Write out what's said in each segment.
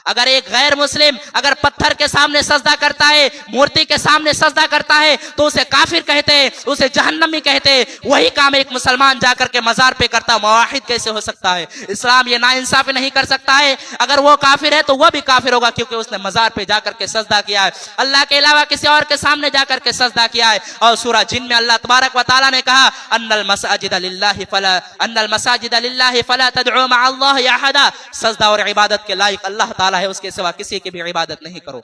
اگر ایک غیر مسلم اگر پتھر کے سامنے سجدہ کرتا ہے، مورتی کے سامنے سجدہ کرتا ہے تو اسے کافر کہتے ہیں، اسے جہنمی کہتے ہیں۔ وہی کام ایک مسلمان جا کر کے مزار پہ کرتا، موحد کیسے ہو سکتا ہے؟ اسلام یہ ناانصافی نہیں کر سکتا ہے۔ اگر وہ کافر ہے تو وہ بھی کافر ہوگا، کیونکہ اس نے مزار پہ جا کر کے سجدہ کیا ہے، اللہ کے علاوہ کسی اور کے سامنے جا کر کے سجدہ کیا ہے۔ اور سورہ جن میں اللہ تبارک و تعالیٰ نے کہا ان المساجد للہ فلا تدعوا مع اللہ احدا، سجدہ اور عبادت کے لائق اللہ تعالیٰ ہے، اس کے سوا کسی کی بھی عبادت نہیں کرو۔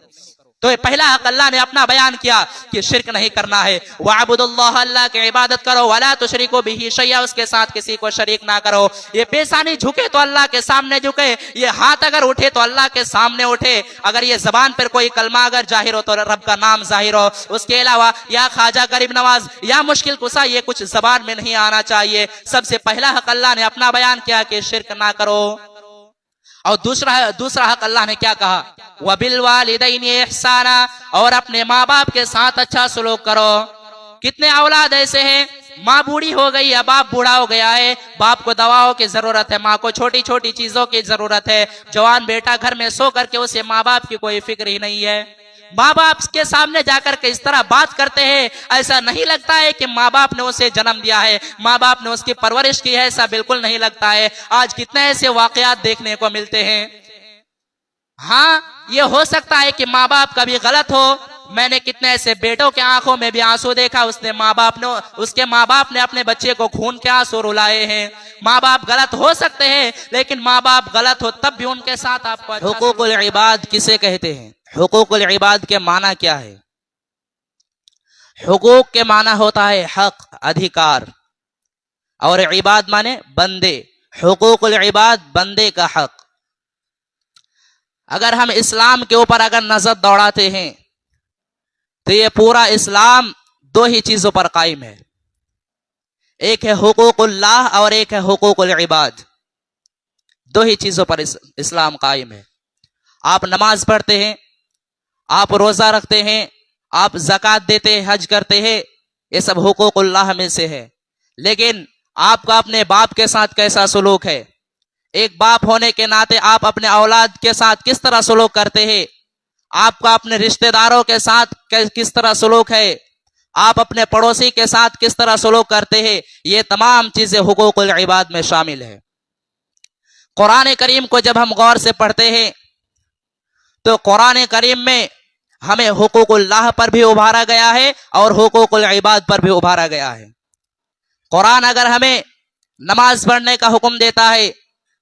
تو یہ پہلا حق اللہ نے اپنا بیان کیا کہ شرک نہیں کرنا ہے۔ وَعَبُدُ اللَّهَ، اللہ کی عبادت کرو، وَلَا تُشْرِكُوا بِهِ شَيْئًا، اس کے ساتھ کسی کو شریک نہ کرو۔ یہ پیشانی جھکے تو اللہ کے سامنے جھکے، یہ ہاتھ اگر اٹھے تو اللہ کے سامنے اٹھے، اگر یہ زبان پر کوئی کلمہ اگر ظاہر ہو تو رب کا نام ظاہر ہو، اس کے علاوہ یا خواجہ غریب نواز یا مشکل کشا یہ کچھ زبان میں نہیں آنا چاہیے۔ سب سے پہلا حق اللہ نے اپنا بیان کیا کہ شرک نہ کرو۔ اور دوسرا حق اللہ نے کیا کہا؟ وَبِالْوَالِدَيْنِ إِحْسَانًا، اور اپنے ماں باپ کے ساتھ اچھا سلوک کرو۔ کتنے اولاد ایسے ہیں، ماں بوڑھی ہو گئی یا باپ بوڑھا ہو گیا ہے، باپ کو دواؤں کی ضرورت ہے، ماں کو چھوٹی چھوٹی چیزوں کی ضرورت ہے، جوان بیٹا گھر میں سو کر کے اسے ماں باپ کی کوئی فکر ہی نہیں ہے۔ ماں باپ کے سامنے جا کر کے اس طرح بات کرتے ہیں، ایسا نہیں لگتا ہے کہ ماں باپ نے اسے جنم دیا ہے، ماں باپ نے اس کی پرورش کی ہے، ایسا بالکل نہیں لگتا ہے۔ آج کتنے ایسے واقعات دیکھنے کو ملتے ہیں۔ ہاں یہ ہو سکتا ہے کہ ماں باپ کا بھی غلط ہو، میں نے کتنے ایسے بیٹوں کے آنکھوں میں بھی آنسو دیکھا، اس کے ماں باپ نے اپنے بچے کو خون کے آنسو رلائے ہیں۔ ماں باپ غلط ہو سکتے ہیں، لیکن ماں باپ غلط ہو تب بھی ان کے ساتھ آپ کو حقوق العباد کسے کہتے ہیں؟ حقوق العباد کے معنی کیا ہے؟ حقوق کے معنی ہوتا ہے حق، ادھیکار، اور عباد مانے بندے۔ حقوق العباد بندے کا حق۔ اگر ہم اسلام کے اوپر اگر نظر دوڑاتے ہیں تو یہ پورا اسلام دو ہی چیزوں پر قائم ہے، ایک ہے حقوق اللہ اور ایک ہے حقوق العباد۔ دو ہی چیزوں پر اسلام قائم ہے۔ آپ نماز پڑھتے ہیں، آپ روزہ رکھتے ہیں، آپ زکوٰۃ دیتے ہیں، حج کرتے ہیں، یہ سب حقوق اللہ میں سے ہے۔ لیکن آپ کا اپنے باپ کے ساتھ کیسا سلوک ہے؟ ایک باپ ہونے کے ناطے آپ اپنے اولاد کے ساتھ کس طرح سلوک کرتے ہیں؟ آپ کا اپنے رشتہ داروں کے ساتھ کس طرح سلوک ہے؟ آپ اپنے پڑوسی کے ساتھ کس طرح سلوک کرتے ہیں؟ یہ تمام چیزیں حقوق العباد میں شامل ہے۔ قرآن کریم کو جب ہم غور سے پڑھتے ہیں تو قرآن کریم میں ہمیں حقوق اللہ پر بھی ابھارا گیا ہے اور حقوق العباد پر بھی ابھارا گیا ہے۔ قرآن اگر ہمیں نماز پڑھنے کا حکم دیتا ہے،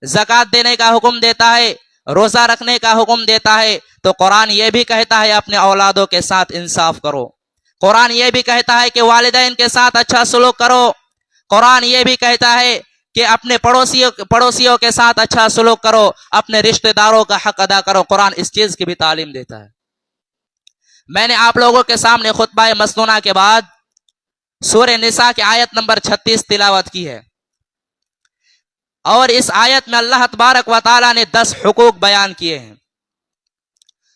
زکوٰۃ دینے کا حکم دیتا ہے، روزہ رکھنے کا حکم دیتا ہے، تو قرآن یہ بھی کہتا ہے اپنے اولادوں کے ساتھ انصاف کرو۔ قرآن یہ بھی کہتا ہے کہ والدین کے ساتھ اچھا سلوک کرو۔ قرآن یہ بھی کہتا ہے کہ اپنے پڑوسیوں کے ساتھ اچھا سلوک کرو، اپنے رشتہ داروں کا حق ادا کرو۔ قرآن اس چیز کی بھی تعلیم دیتا ہے۔ میں نے آپ لوگوں کے سامنے خطبہ مسنونہ کے بعد سورہ نساء کی آیت نمبر 36 تلاوت کی ہے، اور اس آیت میں اللہ تبارک و تعالیٰ نے 10 حقوق بیان کیے ہیں،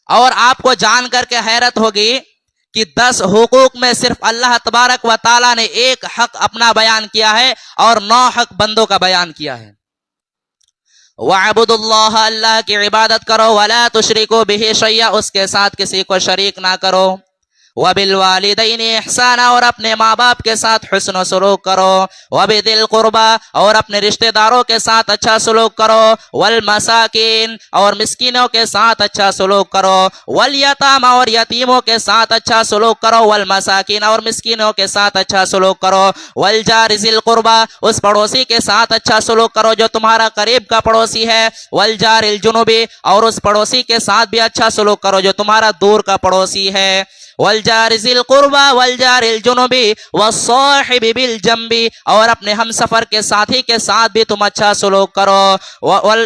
اور آپ کو جان کر کے حیرت ہوگی کہ 10 حقوق میں صرف اللہ تبارک و تعالیٰ نے ایک حق اپنا بیان کیا ہے اور 9 حق بندوں کا بیان کیا ہے۔ وَعَبُدُ اللَّهَ، اللہ کی عبادت کرو، وَلَا تُشْرِكُوا بِهِ شَيْئًا، اس کے ساتھ کسی کو شریک نہ کرو۔ وَبِالْوَالِدَيْنِ إِحْسَانًا، اور اپنے ماں باپ کے ساتھ حسن و سلوک کرو۔ وَبِذِي الْقُرْبَىٰ، اور اپنے رشتہ داروں کے ساتھ اچھا سلوک کرو۔ وَالْمَسَاكِينِ، اور مسکینوں کے ساتھ اچھا سلوک کرو۔ وَالْيَتَامَىٰ، اور یتیموں کے ساتھ اچھا سلوک کرو۔ وَالْمَسَاكِينَ، اور مسکینوں کے ساتھ اچھا سلوک کرو۔ وَالْجَارِ ذِي الْقُرْبَىٰ، اس پڑوسی کے ساتھ اچھا سلوک کرو جو تمہارا قریب کا پڑوسی ہے۔ وَالْجَارِ الْجُنُبِ، اور اس پڑوسی کے ساتھ بھی اچھا سلوک کرو جو تمہارا دور کا پڑوسی ہے۔ والجار ذی القربى والجار الجنب والصاحب بالجنب، اور اپنے ہم سفر کے ساتھی کے ساتھ بھی تم اچھا سلوک کرو۔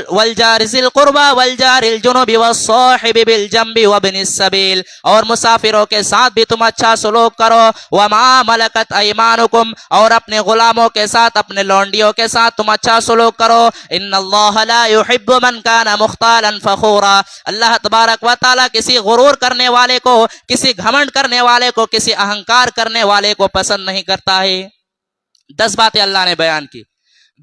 والجار ذی القربى والجار الجنب والصاحب بالجنب وابن السبیل، اور مسافروں کے ساتھ بھی تم اچھا سلوک کرو۔ وما ملکت ایمانکم، اور اپنے غلاموں کے ساتھ، اپنے لونڈیوں کے ساتھ تم اچھا سلوک کرو۔ ان اللہ لا يحب من كان مختالا فخورا، اللہ تبارک و تعالی کسی غرور کرنے والے کو، کسی گھمنڈ کرنے والے کو، کسی اہنکار کرنے والے کو پسند نہیں کرتا ہے۔ 10 باتیں اللہ نے بیان کی۔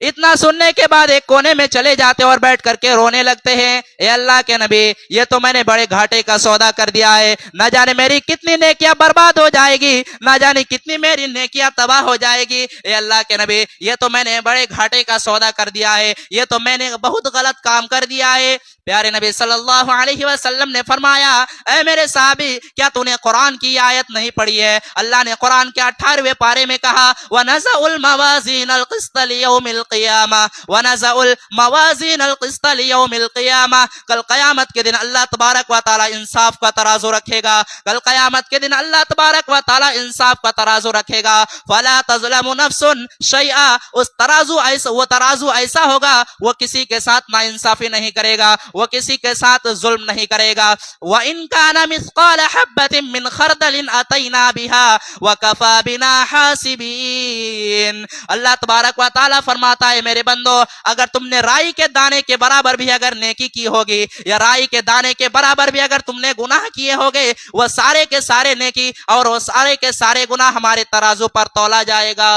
اتنا سننے کے بعد ایک کونے میں چلے جاتے اور بیٹھ کر کے رونے لگتے ہیں، اے اللہ کے نبی یہ تو میں نے بڑے گھاٹے کا سودا کر دیا ہے، نہ جانے میری کتنی نیکیاں برباد ہو جائے گی، نہ جانے کتنی میری نیکیاں تباہ ہو جائے گی، اے اللہ کے نبی یہ تو میں نے بڑے گھاٹے کا سودا کر دیا ہے، یہ تو میں نے بہت غلط کام کر دیا ہے۔ پیارے نبی صلی اللہ علیہ وسلم نے فرمایا، اے میرے صحابی کیا تو نے قرآن کی آیت نہیں پڑھی ہے؟ اللہ نے قرآن کے 18ویں پارے میں کہا وَنَزَعُ الْمَوَازِينَ الْقِسْطَ لِيَوْمِ الْقِيَامَةِ وَنَزَعُ الْمَوَازِينَ الْقِسْطَ لِيَوْمِ الْقِيَامَةِ کل قیامت کے دن اللہ تبارک و تعالی انصاف کا ترازو رکھے گا، کل قیامت کے دن اللہ تبارک و تعالی انصاف کا ترازو رکھے گا، فَلَا تَظْلَمُ نَفْسٌ شَيْئًا اس وہ ترازو ایسا ہوگا وہ کسی کے ساتھ ناانصافی نہیں کرے گا، وہ کسی کے ساتھ ظلم نہیں کرے گا۔ وَإِن كَانَ مِثْقَالَ حَبَّةٍ مِّنْ خَرْدَلٍ أَتَيْنَا بِهَا وَكَفَى بِنَا حَاسِبِينَ اللہ تبارک و تعالیٰ فرماتا ہے میرے بندو اگر تم نے رائی کے دانے کے برابر بھی اگر نیکی کی ہوگی یا رائی کے دانے کے برابر بھی اگر تم نے گناہ کیے ہوگے وہ سارے کے سارے نیکی اور وہ سارے کے سارے گناہ ہمارے ترازو پر تولا جائے گا۔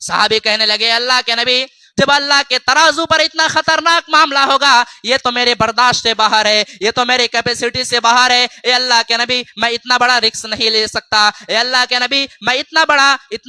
صحابی کہنے لگے اللہ کے نبی جب اللہ کے ترازو پر اتنا خطرناک معاملہ ہوگا یہ تو میرے برداشت سے باہر ہے، یہ تو میرے کیپیسٹی سے باہر ہے، اے اللہ کے نبی میں اتنا بڑا رکس نہیں لے سکتا، اے اللہ کے نبی میں اتنا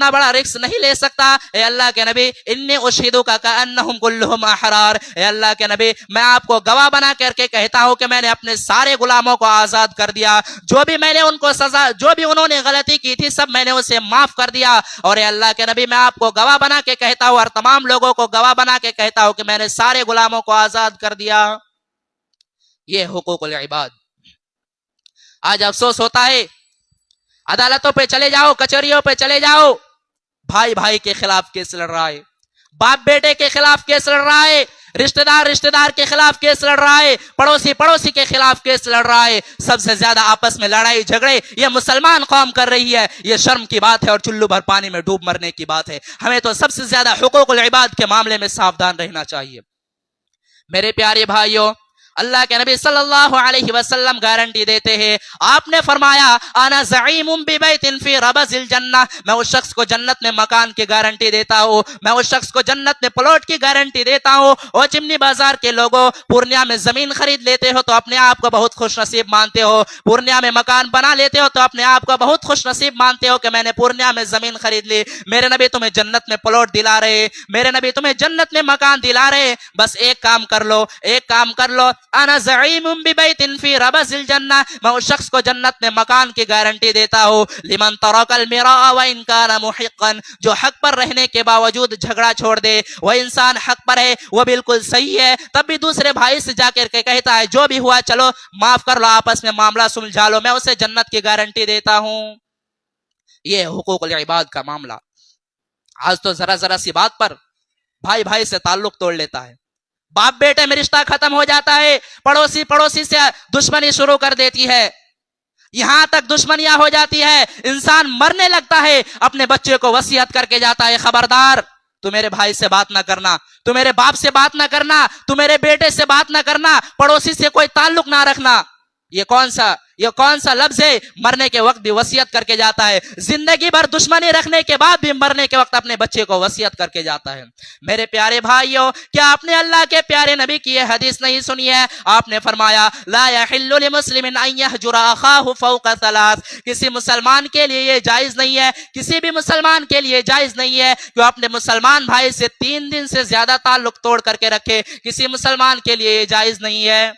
بڑا رکس نہیں لے سکتا، اے اللہ کے نبی انی اشہدک کأنہم کلہم احرار اے اللہ کے نبی میں آپ کو گواہ بنا کر کے کہتا ہوں کہ میں نے اپنے سارے غلاموں کو آزاد کر دیا، جو بھی میں نے ان کو سزا جو بھی انہوں نے غلطی کی تھی سب میں نے اسے معاف کر دیا، اور اے اللہ کے نبی میں آپ کو گواہ بنا کے کہتا ہوں اور تمام لوگوں کو گواہ بنا کے کہتا ہوں کہ میں نے سارے غلاموں کو آزاد کر دیا۔ یہ حقوق العباد۔ آج افسوس ہوتا ہے عدالتوں پہ چلے جاؤ، کچہریوں پہ چلے جاؤ، بھائی بھائی کے خلاف کیس لڑ رہا ہے، باپ بیٹے کے خلاف کیس لڑ رہا ہے، رشتہ دار کے خلاف کیس لڑ رہا ہے، پڑوسی کے خلاف کیس لڑ رہا ہے، سب سے زیادہ آپس میں لڑائی جھگڑے یہ مسلمان قوم کر رہی ہے، یہ شرم کی بات ہے اور چلو بھر پانی میں ڈوب مرنے کی بات ہے۔ ہمیں تو سب سے زیادہ حقوق العباد کے معاملے میں ساودھان رہنا چاہیے۔ میرے پیارے بھائیوں اللہ کے نبی صلی اللہ علیہ وسلم گارنٹی دیتے ہیں، آپ نے فرمایا انا زعیم ببیت فی ربض الجنہ میں اس شخص کو جنت میں مکان کی گارنٹی دیتا ہوں، میں اس شخص کو جنت میں پلاٹ کی گارنٹی دیتا ہوں۔ اور چمنی بازار کے لوگوں پورنیہ میں زمین خرید لیتے ہو تو اپنے آپ کو بہت خوش نصیب مانتے ہو، پورنیہ میں مکان بنا لیتے ہو تو اپنے آپ کو بہت خوش نصیب مانتے ہو کہ میں نے پورنیہ میں زمین خرید لی، میرے نبی تمہیں جنت میں پلاٹ دلا رہے، میرے نبی تمہیں جنت میں مکان دلا رہے، بس ایک کام کر لو انا زعیم ببیت فی ربض الجنہ میں اس شخص کو جنت میں مکان کی گارنٹی دیتا ہوں لمن ترک المراء وان کان محقا جو حق پر رہنے کے باوجود جھگڑا چھوڑ دے، وہ انسان حق پر ہے وہ بالکل صحیح ہے تب بھی دوسرے بھائی سے جا کر کے کہتا ہے جو بھی ہوا چلو معاف کر لو، آپس میں معاملہ سلجھا لو، میں اسے جنت کی گارنٹی دیتا ہوں۔ یہ حقوق العباد کا معاملہ۔ آج تو ذرا سی بات پر بھائی بھائی سے تعلق توڑ لیتا ہے، باپ بیٹے میں رشتہ ختم ہو جاتا ہے، پڑوسی سے دشمنی شروع کر دیتی ہے، یہاں تک دشمنیاں ہو جاتی ہے، انسان مرنے لگتا ہے، اپنے بچے کو وصیت کر کے جاتا ہے خبردار تو میرے بھائی سے بات نہ کرنا، تو میرے باپ سے بات نہ کرنا، تو میرے بیٹے سے بات نہ کرنا، پڑوسی سے کوئی تعلق نہ رکھنا۔ یہ کون سا لفظ ہے؟ مرنے کے وقت بھی وصیت کر کے جاتا ہے، زندگی بھر دشمنی رکھنے کے بعد بھی مرنے کے وقت اپنے بچے کو وصیت کر کے جاتا ہے۔ میرے پیارے بھائیوں کیا آپ نے اللہ کے پیارے نبی کی یہ حدیث نہیں سنی ہے؟ آپ نے فرمایا لا يحل لمسلم ان يهجر اخاه فوق ثلاث کسی مسلمان کے لیے یہ جائز نہیں ہے، کسی بھی مسلمان کے لیے جائز نہیں ہے کہ اپنے مسلمان بھائی سے 3 دن سے زیادہ تعلق توڑ کر کے رکھے، کسی مسلمان کے لیے یہ جائز نہیں ہے۔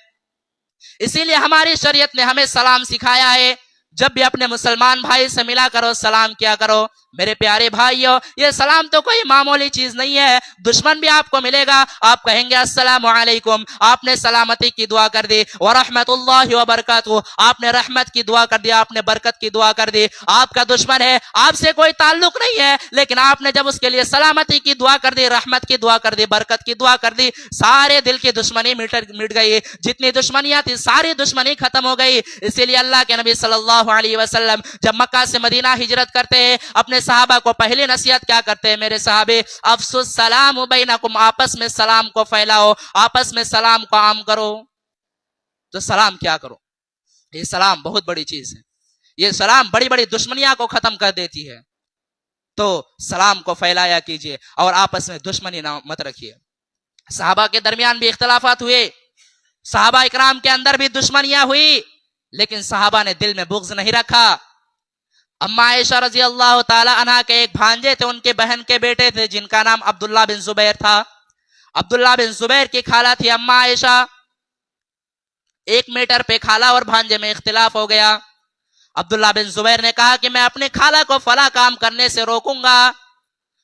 اسی لیے ہماری شریعت نے ہمیں سلام سکھایا ہے، جب بھی اپنے مسلمان بھائی سے ملا کرو سلام کیا کرو۔ میرے پیارے بھائیوں یہ سلام تو کوئی معمولی چیز نہیں ہے، دشمن بھی آپ کو ملے گا آپ کہیں گے السلام علیکم، آپ نے سلامتی کی دعا کر دی، ورحمت اللہ وبرکاتہ آپ نے رحمت کی دعا کر دی، آپ نے برکت کی دعا کر دی، آپ کا دشمن ہے آپ سے کوئی تعلق نہیں ہے لیکن آپ نے جب اس کے لیے سلامتی کی دعا کر دی، رحمت کی دعا کر دی، برکت کی دعا کر دی، سارے دل کی دشمنی مٹ گئی، جتنی دشمنیاں تھی ساری دشمنی ختم ہو گئی۔ اسی لیے اللہ کے نبی صلی اللہ علیہ وسلم جب مکہ سے مدینہ ہجرت کرتے ہیں اپنے صحابہ کو پہلی نصیحت کیا کرتے ہیں؟ میرے صحابے افسو السلام بینکم آپس میں سلام کو پھیلاؤ، آپس میں سلام کو عام کرو۔ تو سلام کیا کرو؟ یہ سلام بہت بڑی چیز ہے، یہ سلام بڑی بڑی دشمنیاں کو ختم کر دیتی ہے۔ تو سلام کو پھیلایا کیجیے اور آپس میں دشمنی نہ مت رکھیے۔ صحابہ کے درمیان بھی اختلافات ہوئے، صحابہ اکرام کے اندر بھی دشمنیاں ہوئی، لیکن صحابہ نے دل میں بغض نہیں رکھا۔ اما عائشہ رضی اللہ تعالی عنہ کے ایک بھانجے تھے، ان کے بہن کے بیٹے تھے جن کا نام عبداللہ بن زبیر تھا۔ عبداللہ بن زبیر کی خالہ تھی اما عائشہ۔ ایک میٹر پہ خالہ اور بھانجے میں اختلاف ہو گیا۔ عبداللہ بن زبیر نے کہا کہ میں اپنے خالہ کو فلاں کام کرنے سے روکوں گا۔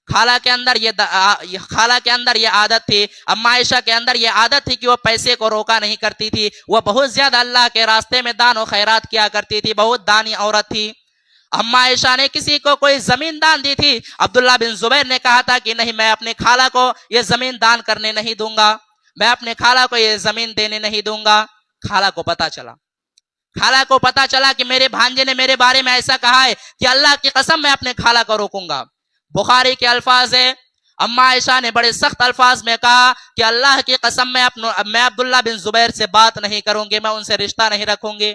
خالہ کے اندر یہ عادت تھی، اما عائشہ کے اندر یہ عادت تھی کہ وہ پیسے کو روکا نہیں کرتی تھی، وہ بہت زیادہ اللہ کے راستے میں دان و خیرات کیا کرتی تھی، بہت دانی عورت تھی۔ اما عائشہ نے کسی کو کوئی زمین دان دی تھی، عبداللہ بن زبیر نے کہا تھا کہ نہیں، میں اپنے خالہ کو یہ زمین دان کرنے نہیں دوں گا، میں اپنے خالہ کو یہ زمین دینے نہیں دوں گا۔ خالہ کو پتا چلا کہ میرے بھانجے نے میرے بارے میں ایسا کہا ہے کہ اللہ کی قسم میں اپنے خالہ کو روکوں گا۔ بخاری کے الفاظ ہے، اما عائشہ نے بڑے سخت الفاظ میں کہا کہ اللہ کی قسم میں عبداللہ بن زبیر سے بات نہیں کروں گی، میں ان سے رشتہ نہیں رکھوں گی۔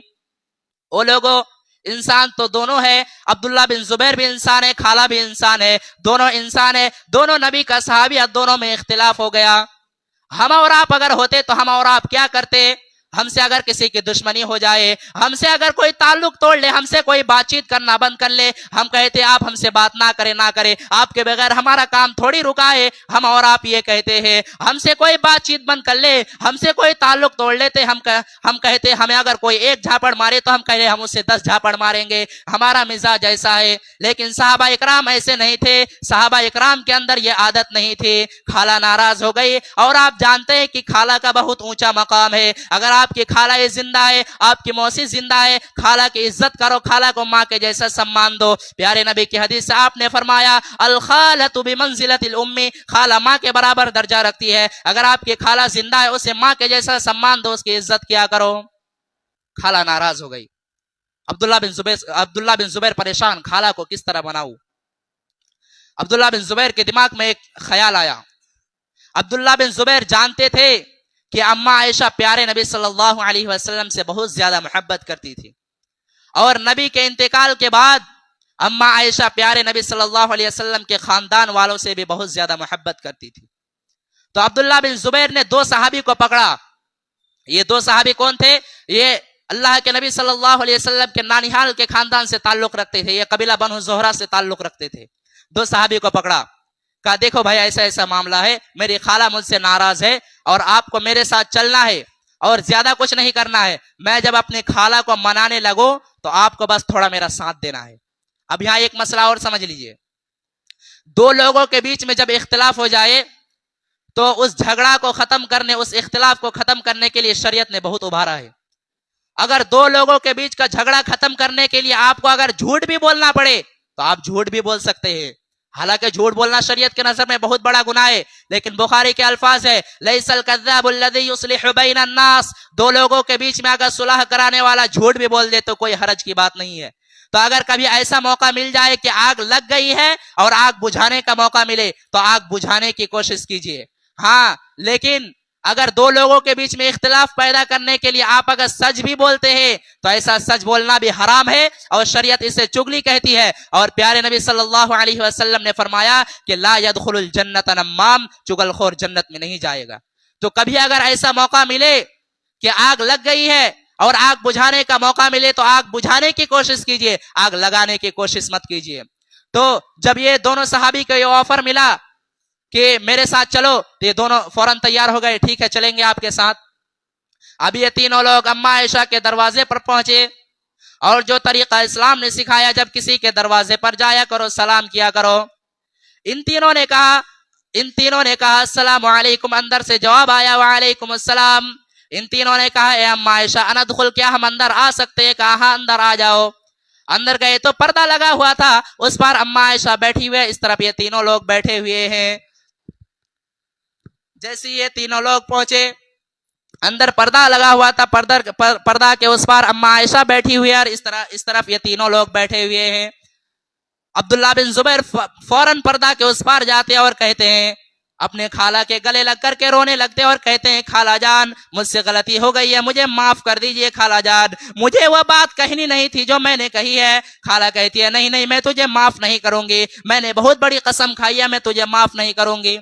وہ لوگوں، انسان تو دونوں ہے، عبداللہ بن زبیر بھی انسان ہے، خالہ بھی انسان ہے، دونوں انسان ہے، دونوں نبی کا صحابی، دونوں میں اختلاف ہو گیا۔ ہم اور آپ اگر ہوتے تو ہم اور آپ کیا کرتے؟ ہم سے اگر کسی کی دشمنی ہو جائے، ہم سے اگر کوئی تعلق توڑ لے، ہم سے کوئی بات چیت کرنا بند کر لے، ہم کہتے آپ ہم سے بات نہ کرے، آپ کے بغیر ہمارا کام تھوڑی رکا ہے۔ ہم اور آپ یہ کہتے ہیں، ہم سے کوئی بات چیت بند کر لے، ہم سے کوئی تعلق توڑ لیتے، ہم کہتے ہمیں اگر کوئی ایک جھاپڑ مارے تو ہم کہتے ہم اسے 10 جھاپڑ ماریں گے، ہمارا مزاج ایسا ہے۔ لیکن صحابہ اکرام ایسے نہیں تھے، صحابہ اکرام کے اندر یہ عادت نہیں تھی۔ خالہ ناراض ہو گئی، اور آپ جانتے ہیں کہ خالہ کا بہت اونچا مقام ہے۔ اگر آپ کی خالہ زندہ ہے، آپ کی موسی زندہ ہے، خالہ کی عزت کرو، خالہ کو ماں کے جیسا سمان دو۔ پیارے نبی کی حدیث سے آپ نے فرمایا، الخالۃ بمنزلۃ الام، خالہ ماں کے برابر درجہ رکھتی ہے۔ اگر آپ کی خالہ زندہ ہے، اسے ماں کے جیسا سمان دو، اس کی عزت کیا کرو۔ خالہ ناراض ہو گئی، عبداللہ بن زبیر پریشان، خالہ کو کس طرح مناؤں؟ عبداللہ بن زبیر کے دماغ میں ایک خیال آیا۔ عبداللہ بن زبیر جانتے تھے کہ اما عائشہ پیارے نبی صلی اللہ علیہ وسلم سے بہت زیادہ محبت کرتی تھی، اور نبی کے انتقال کے بعد اما عائشہ پیارے نبی صلی اللہ علیہ وسلم کے خاندان والوں سے بھی بہت زیادہ محبت کرتی تھی۔ تو عبداللہ بن زبیر نے 2 صحابی کو پکڑا۔ یہ 2 صحابی کون تھے؟ یہ اللہ کے نبی صلی اللہ علیہ وسلم کے نانیحال کے خاندان سے تعلق رکھتے تھے، یہ قبیلہ بنو زہرہ سے تعلق رکھتے تھے۔ 2 صحابی کو پکڑا، کہا دیکھو بھائی ایسا ایسا معاملہ ہے، میری خالہ مجھ سے ناراض ہے اور آپ کو میرے ساتھ چلنا ہے اور زیادہ کچھ نہیں کرنا ہے۔ میں جب اپنے خالہ کو منانے لگوں تو آپ کو بس تھوڑا میرا ساتھ دینا ہے۔ اب یہاں ایک مسئلہ اور سمجھ لیجئے، 2 لوگوں کے بیچ میں جب اختلاف ہو جائے تو اس جھگڑا کو ختم کرنے، اس اختلاف کو ختم کرنے کے لیے شریعت نے بہت ابھارا ہے۔ اگر 2 لوگوں کے بیچ کا جھگڑا ختم کرنے کے لیے آپ کو اگر جھوٹ بھی بولنا پڑے تو آپ جھوٹ بھی بول سکتے ہیں۔ حالانکہ جھوٹ بولنا شریعت کے نظر میں بہت بڑا گناہ ہے، لیکن بخاری کے الفاظ ہے، لیس الکذاب الذی یصلح بین الناس، 2 لوگوں کے بیچ میں اگر صلح کرانے والا جھوٹ بھی بول دے تو کوئی حرج کی بات نہیں ہے۔ تو اگر کبھی ایسا موقع مل جائے کہ آگ لگ گئی ہے اور آگ بجھانے کا موقع ملے تو آگ بجھانے کی کوشش کیجیے۔ ہاں، لیکن اگر 2 لوگوں کے بیچ میں اختلاف پیدا کرنے کے لیے آپ اگر سچ بھی بولتے ہیں تو ایسا سچ بولنا بھی حرام ہے، اور شریعت اسے چغلی کہتی ہے۔ اور پیارے نبی صلی اللہ علیہ وسلم نے فرمایا کہ لا يدخل الجنت نمام، چغل خور جنت میں نہیں جائے گا۔ تو کبھی اگر ایسا موقع ملے کہ آگ لگ گئی ہے اور آگ بجھانے کا موقع ملے تو آگ بجھانے کی کوشش کیجیے، آگ لگانے کی کوشش مت کیجیے۔ تو جب یہ دونوں صحابی کو یہ آفر ملا کہ میرے ساتھ چلو تو یہ دونوں فوراً تیار ہو گئے، ٹھیک ہے چلیں گے آپ کے ساتھ۔ اب یہ تینوں لوگ اما عائشہ کے دروازے پر پہنچے، اور جو طریقہ اسلام نے سکھایا، جب کسی کے دروازے پر جایا کرو سلام کیا کرو۔ ان تینوں نے کہا السلام علیکم، اندر سے جواب آیا وعلیکم السلام۔ ان تینوں نے کہا اے اما عائشہ اندخل، کیا ہم اندر آ سکتے ہیں؟ کہا ہاں اندر آ جاؤ۔ اندر گئے تو پردہ لگا ہوا تھا، اس پر اما عائشہ بیٹھی ہوئے، اس طرف یہ تینوں لوگ بیٹھے ہوئے ہیں۔ جیسے یہ تینوں لوگ پہنچے، اندر پردہ لگا ہوا تھا، پردہ کے اس پار اما عائشہ بیٹھی ہوئی ہے، اور اس طرف یہ تینوں لوگ بیٹھے ہوئے ہیں۔ عبداللہ بن زبیر فوراً پردہ کے اس پار جاتے اور کہتے ہیں اپنے خالہ کے گلے لگ کر کے رونے لگتے اور کہتے ہیں خالہ جان مجھ سے غلطی ہو گئی ہے، مجھے معاف کر دیجئے خالہ جان، مجھے وہ بات کہنی نہیں تھی جو میں نے کہی ہے۔ خالہ کہتی ہے نہیں نہیں میں تجھے معاف نہیں کروں گی، میں نے بہت بڑی قسم کھائی ہے، میں تجھے معاف نہیں کروں گی۔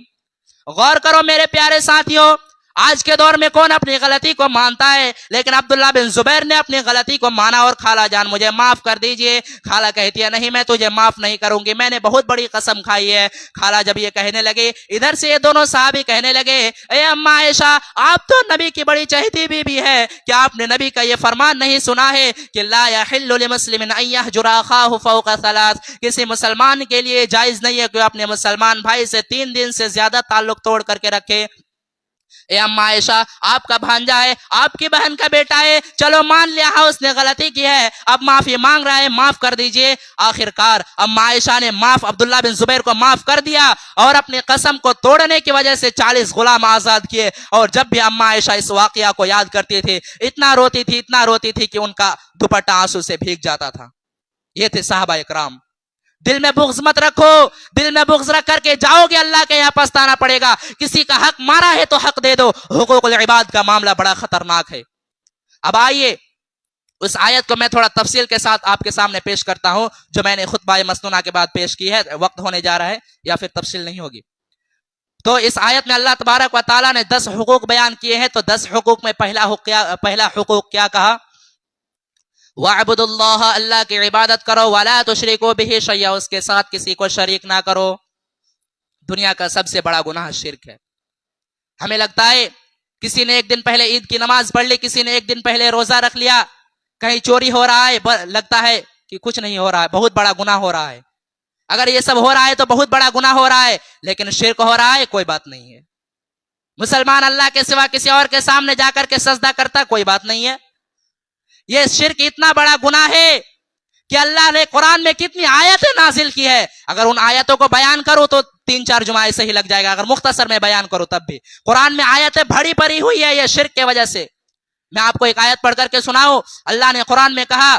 غور کرو میرے پیارے ساتھیوں، آج کے دور میں کون اپنی غلطی کو مانتا ہے؟ لیکن عبداللہ بن زبیر نے اپنی غلطی کو مانا اور خالہ جان مجھے معاف کر دیجئے۔ خالہ کہتی ہے نہیں میں تجھے معاف نہیں کروں گی، میں نے بہت بڑی قسم کھائی ہے۔ خالہ جب یہ کہنے لگے، ادھر سے یہ دونوں صحابی کہنے لگے اے اماں عائشہ آپ تو نبی کی بڑی چہیتی بیوی ہے، کیا آپ نے نبی کا یہ فرمان نہیں سنا ہے کہ لا یحل لمسلم ان یہجر اخاہ فوق ثلاث، کسی مسلمان کے لیے جائز نہیں ہے کہ اپنے مسلمان بھائی سے 3 دن سے زیادہ تعلق توڑ کر کے رکھے۔ اے اماں عائشہ آپ کا بھانجا ہے، آپ کی بہن کا بیٹا ہے، چلو مان لیا ہے اس نے غلطی کی ہے، اب معافی مانگ رہا ہے، معاف کر دیجئے۔ آخر کار اماں عائشہ نے عبداللہ بن زبیر کو معاف کر دیا اور اپنی قسم کو توڑنے کی وجہ سے 40 غلام آزاد کیے۔ اور جب بھی اماں عائشہ اس واقعہ کو یاد کرتی تھی اتنا روتی تھی کہ ان کا دوپٹہ آنسو سے بھیگ جاتا تھا۔ یہ تھے صحابہ اکرام۔ دل میں بغض مت رکھو، دل میں بغض رکھ کر کے جاؤ گے اللہ کے یہاں پچھتانا پڑے گا۔ کسی کا حق مارا ہے تو حق دے دو، حقوق العباد کا معاملہ بڑا خطرناک ہے۔ اب آئیے اس آیت کو میں تھوڑا تفصیل کے ساتھ آپ کے سامنے پیش کرتا ہوں جو میں نے خطبہ مسنونہ کے بعد پیش کی ہے، وقت ہونے جا رہا ہے یا پھر تفصیل نہیں ہوگی۔ تو اس آیت میں اللہ تبارک و تعالیٰ نے 10 حقوق بیان کیے ہیں، تو 10 حقوق میں پہلا حقوق کیا کہا؟ وَاعْبُدُوا اللَّهَ، اللہ کی عبادت کرو، وَلَا تُشْرِكُوا بِهِ شَيْئًا، اس کے ساتھ کسی کو شریک نہ کرو۔ دنیا کا سب سے بڑا گناہ شرک ہے۔ ہمیں لگتا ہے کسی نے ایک دن پہلے عید کی نماز پڑھ لی، کسی نے ایک دن پہلے روزہ رکھ لیا، کہیں چوری ہو رہا ہے، لگتا ہے کہ کچھ نہیں ہو رہا ہے، بہت بڑا گناہ ہو رہا ہے۔ اگر یہ سب ہو رہا ہے تو بہت بڑا گناہ ہو رہا ہے، لیکن شرک ہو رہا ہے کوئی بات نہیں ہے۔ مسلمان اللہ کے سوا کسی اور کے سامنے جا کر کے سجدہ کرتا کوئی بات نہیں ہے۔ یہ شرک اتنا بڑا گناہ ہے کہ اللہ نے قرآن میں کتنی آیتیں نازل کی ہے، اگر ان آیتوں کو بیان کروں تو 3-4 جمعہ ایسے ہی لگ جائے گا، اگر مختصر میں بیان کروں تب بھی۔ قرآن میں آیتیں بھری پڑی ہوئی ہے یہ شرک کے وجہ سے۔ میں آپ کو ایک آیت پڑھ کر کے سناؤں، اللہ نے قرآن میں کہا،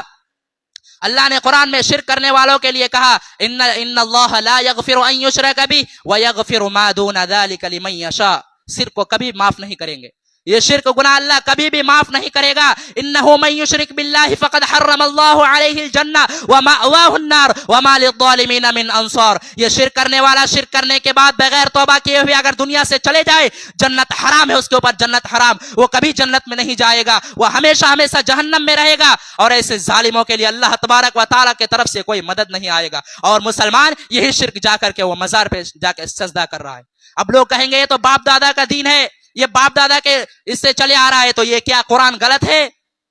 اللہ نے قرآن میں شرک کرنے والوں کے لیے کہا ان اللہ لا یغفر ان یشرک بہ ویغفر ما دون ذلک لمن یشاء، شرک کو کبھی معاف نہیں کریں گے، یہ شرک گناہ اللہ کبھی بھی معاف نہیں کرے گا۔ انہ من یشرک باللہ فقد حرم اللہ علیہ الجنہ ومأواہ النار وما للظالمین من انصار، یہ شرک کرنے والا شرک کرنے کے بعد بغیر توبہ کیے ہوئے اگر دنیا سے چلے جائے، جنت حرام ہے اس کے اوپر، جنت حرام، وہ کبھی جنت میں نہیں جائے گا، وہ ہمیشہ ہمیشہ جہنم میں رہے گا، اور ایسے ظالموں کے لیے اللہ تبارک و تعالیٰ کی طرف سے کوئی مدد نہیں آئے گا۔ اور مسلمان یہی شرک جا کر کے وہ مزار پہ جا کے سجدہ کر رہا ہے۔ اب لوگ کہیں گے یہ تو باپ دادا کا دین ہے، یہ باپ دادا کے اس سے چلے آ رہا ہے، تو یہ کیا قرآن غلط ہے؟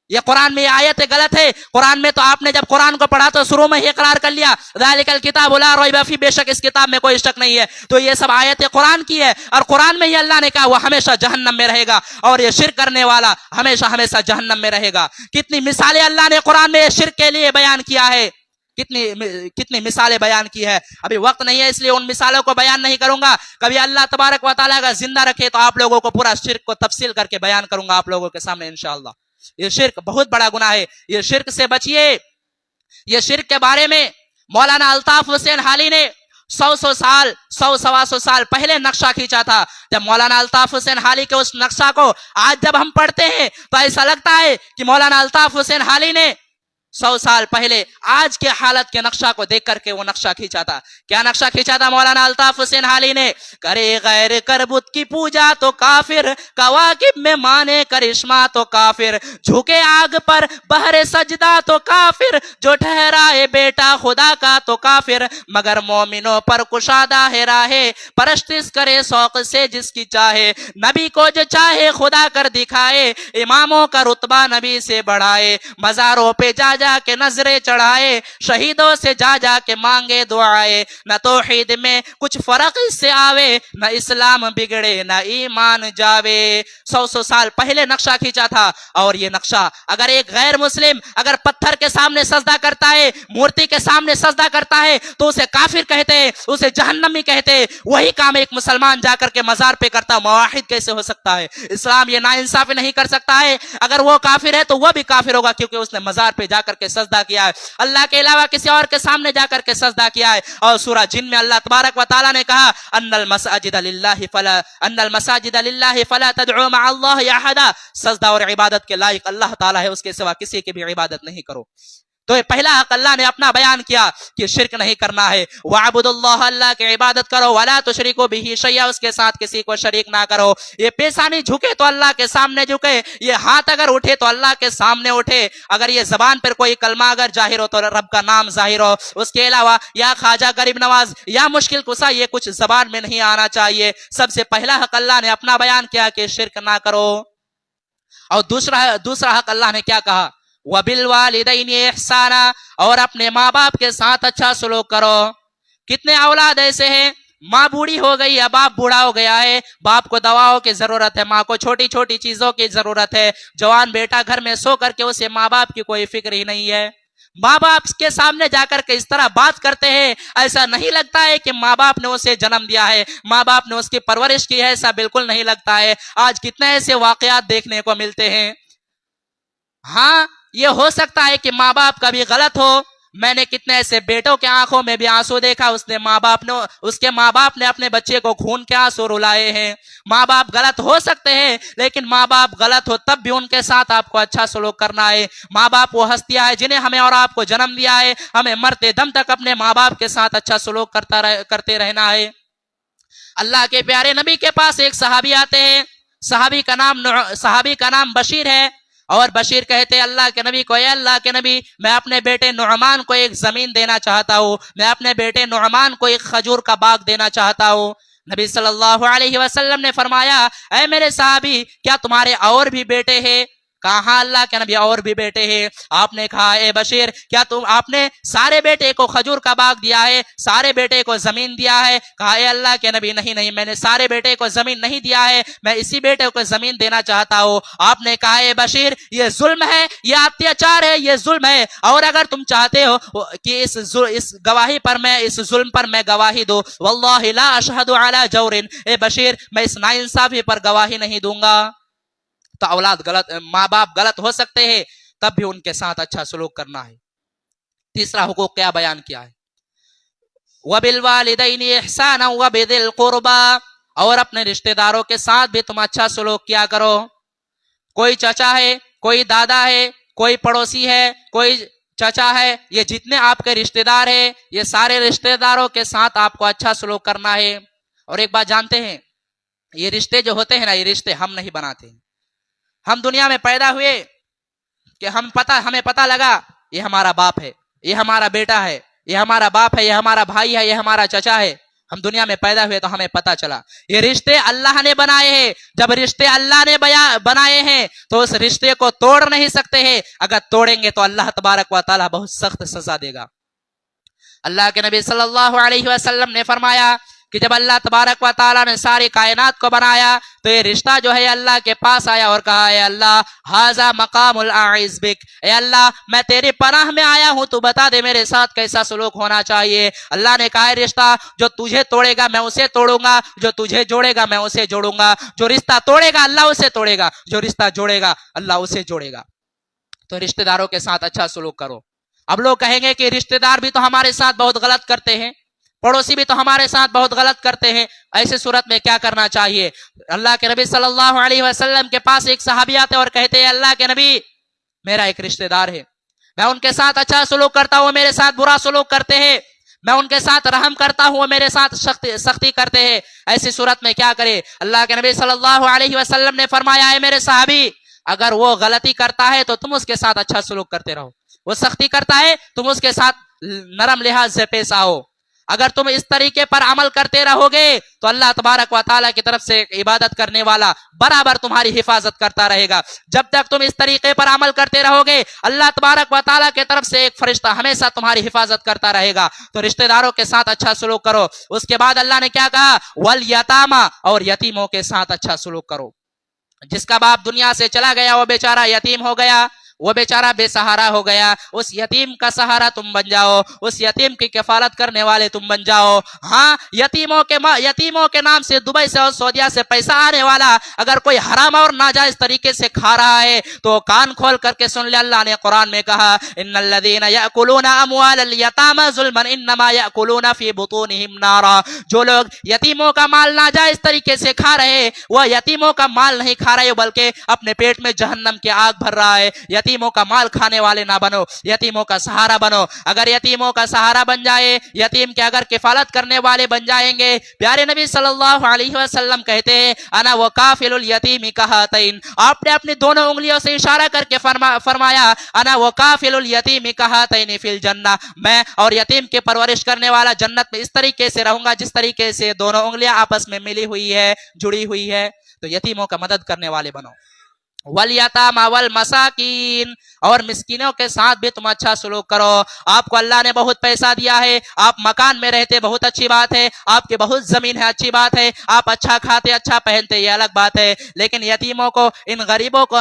یہ قرآن میں یہ آیت غلط ہے؟ قرآن میں تو آپ نے جب قرآن کو پڑھا تو شروع میں ہی اقرار کر لیا ذالک الکتاب لا ریب فیہ، بے شک اس کتاب میں کوئی شک نہیں ہے، تو یہ سب آیتیں قرآن کی ہے، اور قرآن میں ہی اللہ نے کہا وہ ہمیشہ جہنم میں رہے گا، اور یہ شرک کرنے والا ہمیشہ ہمیشہ جہنم میں رہے گا۔ کتنی مثالیں اللہ نے قرآن میں شرک کے لیے بیان کیا ہے، کتنی مثالیں بیان کی ہے۔ ابھی وقت نہیں ہے اس لیے ان مثالوں کو بیان نہیں کروں گا، کبھی اللہ تبارک و تعالیٰ کا زندہ رکھے تو آپ لوگوں کو پورا شرک کو تفصیل کر کے بیان کروں گا آپ لوگوں کے سامنے انشاءاللہ۔ یہ شرک بہت بڑا گناہ ہے، یہ شرک سے بچیے۔ یہ شرک کے بارے میں مولانا الطاف حسین حالی نے 100 سال پہلے نقشہ کھینچا تھا۔ جب مولانا الطاف حسین حالی کے اس نقشہ کو آج جب ہم پڑھتے ہیں تو ایسا لگتا ہے کہ مولانا الطاف حسین حالی نے 100 سال پہلے آج کے حالت کے نقشہ کو دیکھ کر کے وہ نقشہ کھینچا تھا۔ کیا نقشہ کھینچا تھا مولانا الطاف حسین حالی نے؟ کرے غیر کر بت کی پوجا تو کافر، کواکب میں مانے کرشمہ تو کافر، جھکے آگ پر بہر سجدہ تو کافر، جو ٹھہرائے بیٹا خدا کا تو کافر، مگر مومنوں پر کشادہ ہے راہ، پرستش کرے شوق سے جس کی چاہے، نبی کو جو چاہے خدا کر دکھائے، اماموں کا رتبہ نبی سے بڑھائے، مزاروں پہ جا جا کے نظریں چڑھائے، شہیدوں سے جا جا کے مانگے دعائے، نہ توحید میں کچھ فرق اس سے آوے، نہ اسلام بگڑے نہ ایمان جاوے۔ 100 سال پہلے نقشہ کھینچا تھا، اور یہ نقشہ اگر ایک غیر مسلم اگر پتھر کے سامنے سجدہ کرتا ہے، مورتی کے سامنے سجدہ کرتا ہے تو اسے کافر کہتے ہیں، اسے جہنمی کہتے ہیں۔ وہی کام ایک مسلمان جا کر کے مزار پہ کرتا، موحد کیسے ہو سکتا ہے؟ اسلام یہ ناانصافی نہیں کر سکتا ہے، اگر وہ کافر ہے تو وہ بھی کافر ہوگا، کیونکہ اس نے مزار پہ جا کر کر کے سجدہ کیا ہے, اللہ کے علاوہ کسی اور کے سامنے جا کر کے سجدہ کیا ہے. اور سورہ جن میں اللہ تبارک و تعالیٰ نے کہا ان المساجد للہ فلا تدعوا مع اللہ احدا, سجدہ اور عبادت کے لائق اللہ تعالیٰ ہے, اس کے سوا کسی کی بھی عبادت نہیں کرو. تو یہ پہلا حق اللہ نے اپنا بیان کیا کہ شرک نہیں کرنا ہے. وَعَبُدُ اللَّهَ, اللہ کی عبادت کرو. وَلَا تُشْرِكُوا بِهِ شَيْئًا, اس کے ساتھ کسی کو شریک نہ کرو. یہ پیشانی جھکے تو اللہ کے سامنے جھکے, یہ ہاتھ اگر اٹھے تو اللہ کے سامنے اٹھے, اگر یہ زبان پر کوئی کلمہ اگر ظاہر ہو تو رب کا نام ظاہر ہو. اس کے علاوہ یا خواجہ غریب نواز یا مشکل کشا یہ کچھ زبان میں نہیں آنا چاہیے. سب سے پہلا حق اللہ نے اپنا بیان کیا کہ شرک نہ کرو. اور دوسرا حق اللہ نے کیا کہا, وَبِالْوَالِدَيْنِ إِحْسَانًا, اور اپنے ماں باپ کے ساتھ اچھا سلوک کرو. کتنے اولاد ایسے ہیں, ماں بوڑھی ہو گئی ہے, باپ بوڑھا ہو گیا ہے, باپ کو دواؤں کی ضرورت ہے, ماں کو چھوٹی چھوٹی چیزوں کی ضرورت ہے, جوان بیٹا گھر میں سو کر کے اسے ماں باپ کی کوئی فکر ہی نہیں ہے. ماں باپ کے سامنے جا کر کے اس طرح بات کرتے ہیں, ایسا نہیں لگتا ہے کہ ماں باپ نے اسے جنم دیا ہے, ماں باپ نے اس کی پرورش کی ہے, ایسا بالکل نہیں لگتا ہے. آج کتنے ایسے واقعات دیکھنے کو ملتے ہیں. ہاں یہ ہو سکتا ہے کہ ماں باپ کا بھی غلط ہو. میں نے کتنے ایسے بیٹوں کے آنکھوں میں بھی آنسو دیکھا, اس کے ماں باپ نے اپنے بچے کو خون کے آنسو رلائے ہیں. ماں باپ غلط ہو سکتے ہیں, لیکن ماں باپ غلط ہو تب بھی ان کے ساتھ آپ کو اچھا سلوک کرنا ہے. ماں باپ وہ ہستیاں ہیں جنہیں ہمیں اور آپ کو جنم دیا ہے, ہمیں مرتے دم تک اپنے ماں باپ کے ساتھ اچھا سلوک کرتے رہنا ہے. اللہ کے پیارے نبی کے پاس ایک صحابی آتے ہیں, صحابی کا نام بشیر ہے. اور بشیر کہتے اللہ کے نبی کو, اے اللہ کے نبی, میں اپنے بیٹے نعمان کو ایک زمین دینا چاہتا ہوں, میں اپنے بیٹے نعمان کو ایک کھجور کا باغ دینا چاہتا ہوں. نبی صلی اللہ علیہ وسلم نے فرمایا, اے میرے صحابی, کیا تمہارے اور بھی بیٹے ہیں؟ کہا ہاں اللہ کے نبی اور بھی بیٹے ہیں. آپ نے کہا اے بشیر, کیا آپ نے سارے بیٹے کو کھجور کا باغ دیا ہے, سارے بیٹے کو زمین دیا ہے؟ کہا اے اللہ کے نبی نہیں, میں نے سارے بیٹے کو زمین نہیں دیا ہے, میں اسی بیٹے کو زمین دینا چاہتا ہوں. آپ نے کہا اے بشیر, یہ ظلم ہے, یہ اتیاچار ہے, یہ ظلم ہے, اور اگر تم چاہتے ہو کہ اس گواہی پر میں, اس ظلم پر میں گواہی دوں, واللہ لا اشہد علی جور, اے بشیر میں اس ناانصافی پر گواہی نہیں دوں گا. تو اولاد غلط, ماں باپ غلط ہو سکتے ہیں, تب بھی ان کے ساتھ اچھا سلوک کرنا ہے. تیسرا حقوق کیا بیان کیا ہے, وَبِالْوَالِدَيْنِ إِحْسَانًا وَبِذِي الْقُرْبَى, اور اپنے رشتہ داروں کے ساتھ بھی تم اچھا سلوک کیا کرو. کوئی چچا ہے, کوئی دادا ہے, کوئی پڑوسی ہے, کوئی چچا ہے, یہ جتنے آپ کے رشتہ دار ہیں, یہ سارے رشتہ داروں کے ساتھ آپ کو اچھا سلوک کرنا ہے. اور ایک بات جانتے ہیں, یہ رشتے جو ہوتے ہیں نا, یہ رشتے ہم نہیں بناتے. ہم دنیا میں پیدا ہوئے کہ ہمیں پتا لگا یہ ہمارا باپ ہے, یہ ہمارا بیٹا ہے, یہ ہمارا باپ ہے, یہ ہمارا بھائی ہے, یہ ہمارا چچا ہے. ہم دنیا میں پیدا ہوئے تو ہمیں پتا چلا یہ رشتے اللہ نے بنائے ہیں. جب رشتے اللہ نے بنائے ہیں تو اس رشتے کو توڑ نہیں سکتے ہیں. اگر توڑیں گے تو اللہ تبارک و تعالی بہت سخت سزا دے گا. اللہ کے نبی صلی اللہ علیہ وسلم نے فرمایا کہ جب اللہ تبارک و تعالیٰ نے ساری کائنات کو بنایا تو یہ رشتہ جو ہے اللہ کے پاس آیا اور کہا, اے اللہ ھذا مقام الاعز بک, اے اللہ میں تیری پناہ میں آیا ہوں, تو بتا دے میرے ساتھ کیسا سلوک ہونا چاہیے. اللہ نے کہا, رشتہ جو تجھے توڑے گا میں اسے توڑوں گا, جو تجھے جوڑے گا میں اسے جوڑوں گا. جو رشتہ توڑے گا اللہ اسے توڑے گا, جو رشتہ جوڑے گا اللہ اسے جوڑے گا. تو رشتہ داروں کے ساتھ اچھا سلوک کرو. اب لوگ کہیں گے کہ رشتہ دار بھی تو ہمارے ساتھ بہت غلط کرتے ہیں, پڑوسی بھی تو ہمارے ساتھ بہت غلط کرتے ہیں, ایسے صورت میں کیا کرنا چاہیے؟ اللہ کے نبی صلی اللہ علیہ وسلم کے پاس ایک صحابی آتے اور کہتے ہیں, اللہ کے نبی میرا ایک رشتہ دار ہے, میں ان کے ساتھ اچھا سلوک کرتا ہوں, میرے ساتھ برا سلوک کرتے ہیں, میں ان کے ساتھ رحم کرتا ہوں, میرے ساتھ سختی کرتے ہیں. ایسی صورت میں کیا کرے؟ اللہ کے نبی صلی اللہ علیہ وسلم نے فرمایا, ہے میرے صحابی, اگر وہ غلطی کرتا ہے تو تم اس کے ساتھ اچھا سلوک کرتے رہو, وہ سختی کرتا ہے تم اس کے ساتھ نرم لحاظ سے پیش آؤ. اگر تم اس طریقے پر عمل کرتے رہو گے تو اللہ تبارک و تعالیٰ کی طرف سے عبادت کرنے والا برابر تمہاری حفاظت کرتا رہے گا. جب تک تم اس طریقے پر عمل کرتے رہو گے اللہ تبارک و تعالیٰ کی طرف سے ایک فرشتہ ہمیشہ تمہاری حفاظت کرتا رہے گا. تو رشتہ داروں کے ساتھ اچھا سلوک کرو. اس کے بعد اللہ نے کیا کہا, والیتاما, اور یتیموں کے ساتھ اچھا سلوک کرو. جس کا باپ دنیا سے چلا گیا وہ بیچارہ یتیم ہو گیا, وہ بیچارہ بے سہارا ہو گیا، اس یتیم کا سہارا تم بن جاؤ، اس یتیم کی کفالت کرنے والے تم بن جاؤ۔ ہاں، یتیموں کے نام سے دبئی سے اور سعودیہ سے پیسہ آنے والا اگر کوئی حرام اور ناجائز طریقے سے کھا رہا ہے تو کان کھول کر کے سن لے، اللہ نے قرآن میں کہا ان الذین یأکلون اموال الیتامی ظلما انما یأکلون فی بطونہم نارا۔ جو لوگ یتیموں کا مال ناجائز طریقے سے کھا رہے، وہ یتیموں کا مال نہیں کھا رہے بلکہ اپنے پیٹ میں جہنم کی آگ بھر رہا ہے۔ یتیموں کا مال کھانے والے نہ بنو، یتیموں کا سہارا بنو۔ اگر یتیموں کا سہارا بن جائے، یتیم کے اگر کفالت کرنے والے بن جائیں گے، پیارے نبی صلی اللہ علیہ وسلم کہتے ہیں انا وکافل الیتیم کہاتین۔ آپ نے اپنی دونوں انگلیوں سے اشارہ کر کے فرمایا انا وکافل الیتیم کہاتین فی الجنہ، میں اور یتیم کے پرورش کرنے والا جنت میں اس طریقے سے رہوں گا جس طریقے سے دونوں انگلیاں آپس میں ملی ہوئی ہے، جڑی ہوئی ہے۔ تو یتیموں کا مدد کرنے والے بنو۔ والیتامی والمساکین، اور مسکینوں کے ساتھ بھی تم اچھا سلوک کرو۔ آپ کو اللہ نے بہت پیسہ دیا ہے، آپ مکان میں رہتے بہت اچھی بات ہے، آپ کی بہت زمین ہے اچھی بات ہے، آپ اچھا کھاتے اچھا پہنتے یہ الگ بات ہے، لیکن یتیموں کو، ان غریبوں کو